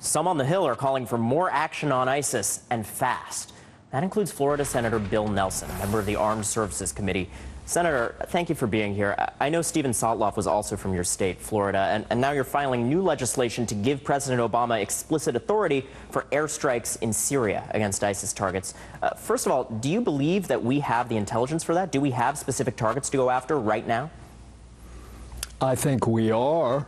Some on the Hill are calling for more action on ISIS, and fast. That includes Florida Senator Bill Nelson, a member of the Armed Services Committee. Senator, thank you for being here. I know Stephen Sotloff was also from your state, Florida, and now you're filing new legislation to give President Obama explicit authority for airstrikes in Syria against ISIS targets. First of all, do you believe that we have the intelligence for that? Do we have specific targets to go after right now? I think we are.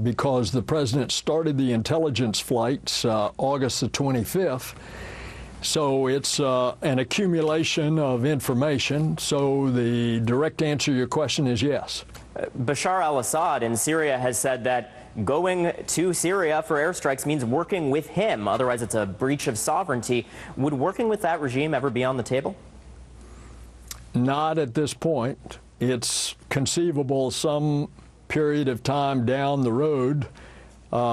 Because the president started the intelligence flights August the 25th. So it's an accumulation of information. So the direct answer to your question is yes. Bashar al-Assad in Syria has said that going to Syria for airstrikes means working with him. Otherwise, it's a breach of sovereignty. Would working with that regime ever be on the table? Not at this point. It's conceivable some period of time down the road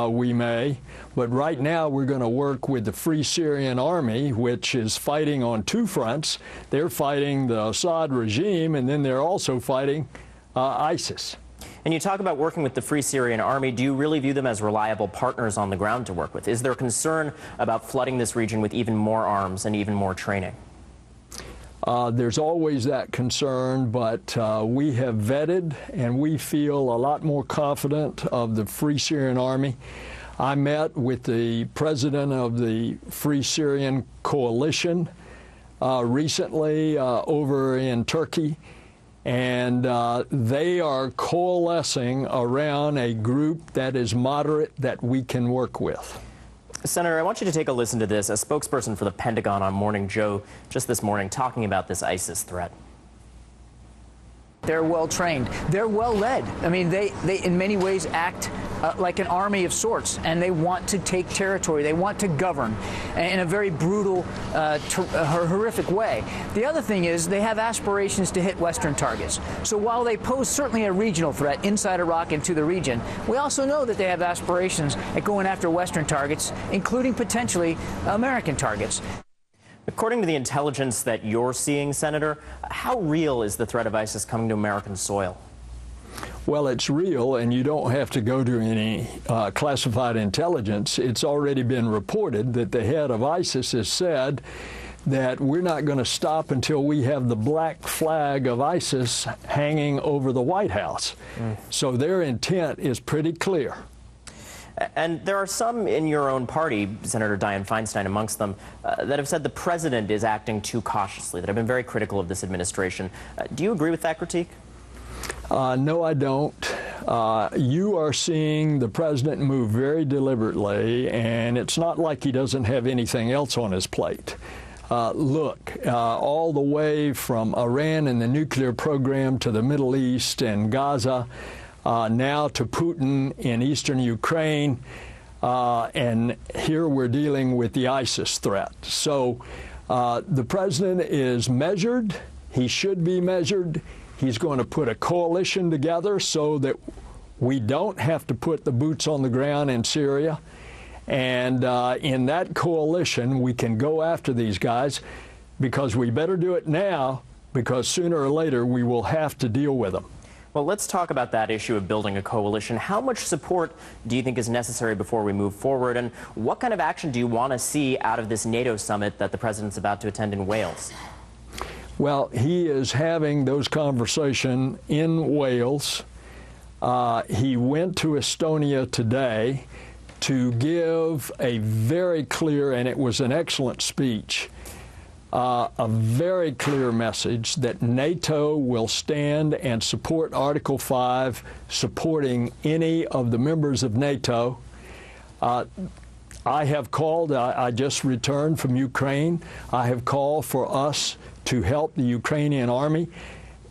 we may, but right now we're going to work with the Free Syrian Army, which is fighting on two fronts. They're fighting the Assad regime, and then they're also fighting ISIS. And you talk about working with the Free Syrian Army. Do you really view them as reliable partners on the ground to work with? Is there concern about flooding this region with even more arms and even more training? There's always that concern, but we have vetted and we feel a lot more confident of the Free Syrian Army. I met with the president of the Free Syrian Coalition recently over in Turkey, and they are coalescing around a group that is moderate that we can work with. Senator, I want you to take a listen to this. A spokesperson for the Pentagon on Morning Joe just this morning talking about this ISIS threat. They're well trained. They're well led. I mean, they in many ways act like an army of sorts, and they want to take territory. They want to govern in a very brutal, horrific way. The other thing is they have aspirations to hit Western targets. So while they pose certainly a regional threat inside Iraq and to the region, we also know that they have aspirations at going after Western targets, including potentially American targets. According to the intelligence that you're seeing, Senator, how real is the threat of ISIS coming to American soil? Well, it's real, and you don't have to go to any classified intelligence. It's already been reported that the head of ISIS has said that we're not going to stop until we have the black flag of ISIS hanging over the White House. So their intent is pretty clear. And there are some in your own party, Senator Dianne Feinstein amongst them, that have said the president is acting too cautiously, that have been very critical of this administration. Do you agree with that critique? No, I don't. You are seeing the president move very deliberately, and it's not like he doesn't have anything else on his plate. Look, all the way from Iran and the nuclear program to the Middle East and Gaza, now to Putin in eastern Ukraine, and here we're dealing with the ISIS threat. So the president is measured. He should be measured. He's going to put a coalition together so that we don't have to put the boots on the ground in Syria. And in that coalition, we can go after these guys, because we better do it now, because sooner or later we will have to deal with them. Well, let's talk about that issue of building a coalition. How much support do you think is necessary before we move forward? And what kind of action do you want to see out of this NATO summit that the president's about to attend in Wales? Well, he is having those conversations in Wales. He went to Estonia today to give a very clear, and it was an excellent speech, a very clear message that NATO will stand and support Article 5, supporting any of the members of NATO. I have called, I just returned from Ukraine. I have called for us to help the Ukrainian army.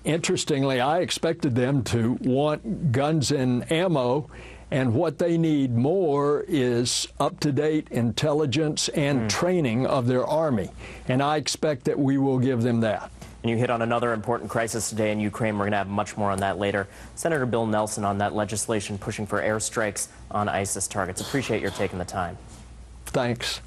Interestingly, I expected them to want guns and ammo, and what they need more is up-to-date intelligence and training of their army. And I expect that we will give them that. And you hit on another important crisis today in Ukraine. We're going to have much more on that later. Senator Bill Nelson on that legislation pushing for airstrikes on ISIS targets. Appreciate your taking the time. Thanks.